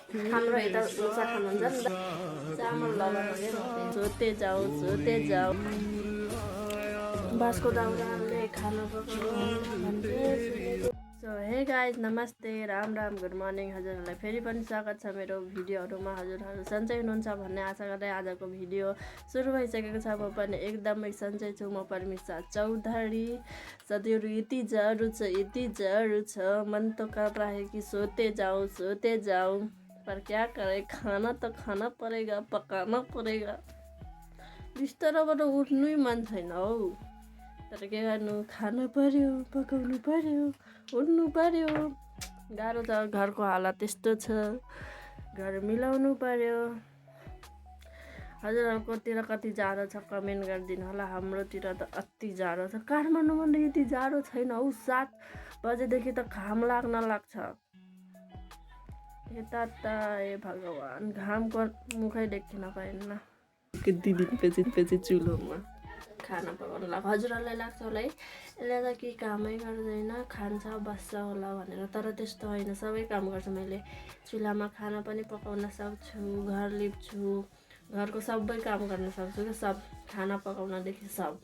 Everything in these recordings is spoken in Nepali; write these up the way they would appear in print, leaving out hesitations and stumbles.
हाम्रो यता डोसा खानुहुन्छ नि त चामल लबर हो क्या म सोते जाऊ बाँसको दाउराले खाना पकाउनु सो हे गाइज नमस्ते राम गुड मर्निङ हजुरहरूलाई फेरि पनि स्वागत छ मेरो भिडियोहरूमा। हजुरहरू सन्चै हुनुहुन्छ भन्ने आशा गर्दै आजको भिडियो सुरु भइसकेको छ। म पनि एकदमै सन्चै छु। म परमिसा चौधरी सधैँहरू यति जरू छ मन तो कर रहा है कि सोते जाऊँ पर क्या करे खाना तो खाना परेगा पकाना परेगा। बिस्तराबाट उठ्नै मन छैन हौ, तर के गर्नु खानु पर्यो पकाउनु पर्यो उठ्नु पर्यो। गाह्रो छ, घरको हालत त्यस्तो छ, घर मिलाउनु पर्यो। हजुरहरूकोतिर कति जाडो छ कमेन्ट गरिदिनु होला। हाम्रोतिर त अति जाडो छ। काठमाडौँमा त यति जाडो छैन हौ, 7 बजेदेखि त घाम लाग्न लाग्छ। यता त ए भगवान् घामको मुखै देखिन पाइन्न। कति दिनपछि चुलोमा खाना पकाउनु लाग्छ। हजुरहरूलाई लाग्छ होला है यसले त के कामै गर्दैन खान्छ बस्छ होला भनेर, तर त्यस्तो होइन। सबै काम गर्छु मैले। चुलामा खाना पनि पकाउन सक्छु, घर लिप्छु, घरको सबै काम गर्न सक्छु क्या, सब खाना पकाउनदेखि सब।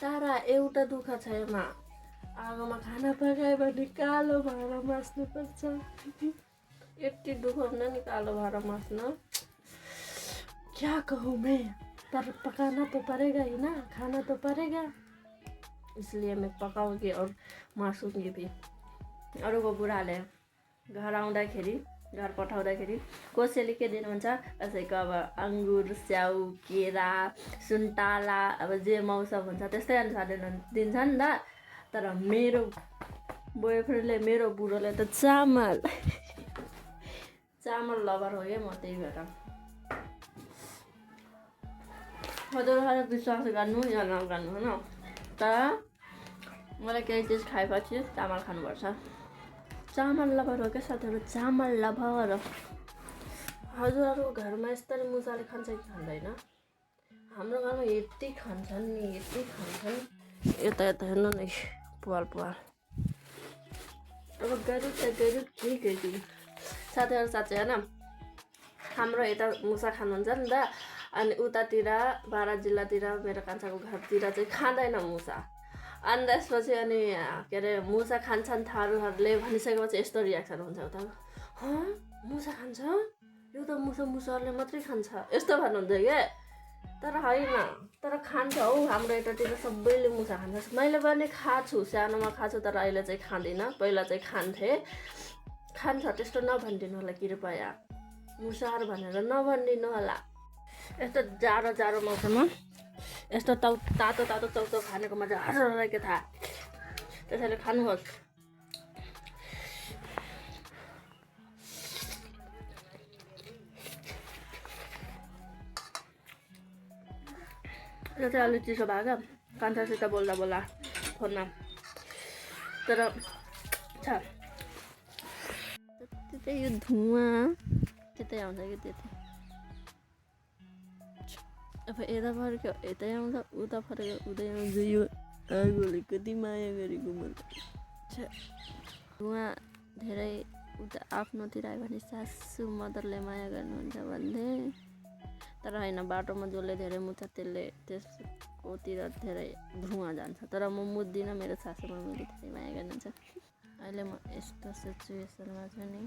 तर एउटा दुःख छ यसमा, आगोमा खाना पकायो भने कालो भाँडा माझ्नुपर्छ। यति दुःख हुन्न नि कालो भाँडा माझ्न, क्या कहूँ मैं, पर पकाना तो पड़ेगा ही ना, खाना तो पड़ेगा, इसलिए मैं पकाऊंगी और मासूंगी भी। अरूको बुढाले घर आउँदाखेरि घर पठाउँदाखेरि कसैले के दिनुहुन्छ, कसैको अब अङ्गुर स्याउ केरा सुन्तला अब जे मौसम हुन्छ त्यस्तै अनुसारले दिन्छ नि त। तर मेरो बोयफ्रेन्डले मेरो बुढोले त चामल लभर हो क्या म, त्यही भएर। हजुरहरू विश्वास गर्नु या नगर्नु होइन, तर मलाई केही चिज खाएपछि चामल खानुपर्छ। चामल लभर हो क्या साथीहरू, चामल लभर। हजुरहरूको घरमा यस्तरी मुसाले खान्छ कि खाँदैन? हाम्रो घरमा यति खान्छन् नि, यति खान्छन्। यता हेर्नु नि पुवाल। अब गरौँ के गरौँ साथीहरू, साँच्चै होइन। हाम्रो यता मुसा खानुहुन्छ नि त, अनि उतातिर बारा जिल्लातिर मेरो कान्छाको घरतिर चाहिँ खाँदैन मुसा। अनि त्यसपछि अनि के अरे मुसा खान्छन् थारूहरूले भनिसकेपछि यस्तो रियाक्सन हुन्छ उता, मुसा खान्छ यो त मुसाहरूले मात्रै खान्छ यस्तो भन्नुहुन्छ क्या। तर होइन, तर खान्छ हौ, हाम्रो यतातिर सबैले मुसा खान्छ। मैले पनि खाछु, सानोमा खाछु, तर अहिले चाहिँ खाँदिनँ। पहिला चाहिँ खान्छ, त्यस्तो नभनिदिनु होला कृपया, मुसाहरू भनेर नभनिदिनु होला। यस्तो जाडो मौसममा यस्तो तातो चौचौ खानेको मजा हर के थाहा, त्यसैले खानुहोस्। यो चाहिँ अलिक चिसो भयो क्या कान्छासित बोल्दा फोनमा, तर छ त्यतै यो धुवा त्यतै आउँछ कि त्यतै। अब यता फर्क्यो यतै आउँछ, उता फर्क्यो उतै आउँछ। यो आगोले कति माया गरेको मलाई। उहाँ धेरै उता आफ्नोतिर आयो भने सासु मदरले माया गर्नुहुन्छ भन्थे, तर होइन, बाटोमा जसले धेरै मुत्छ त्यसकोतिर धेरै धुवा जान्छ। तर म मुद्दिनँ, मेरो सासु मम्मीले धेरै माया गर्नुहुन्छ। अहिले म यस्तो सिचुएसनमा छु नि,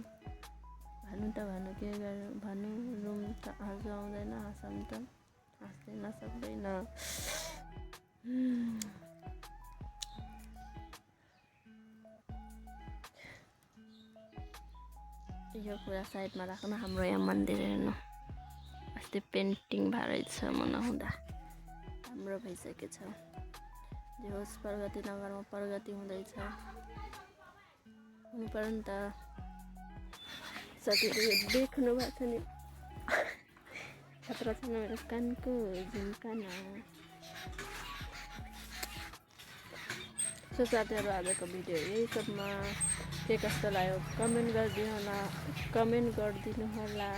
भन्नु के गर्नु, भन्नु रुम त हाँसो आउँदैन, हाँसौँ त हाँस्दैन सक्दैन। यो कुरा साइडमा राख्नु। हाम्रो यहाँ मन्दिर हेर्नु, अस्ति पेन्टिङ भएर छ म नहुँदा, राम्रो भइसकेको छ। जे होस् प्रगति नगरमा प्रगति हुँदैछ, हुनु पर्यो नि त। साथीहरू देख्नु भएको छ नि, खतरा छैन मेरो कानको झुम्काना। सो साथीहरू आजको भिडियो यही सबमा के कस्तो लाग्यो कमेन्ट गरिदिनु होला।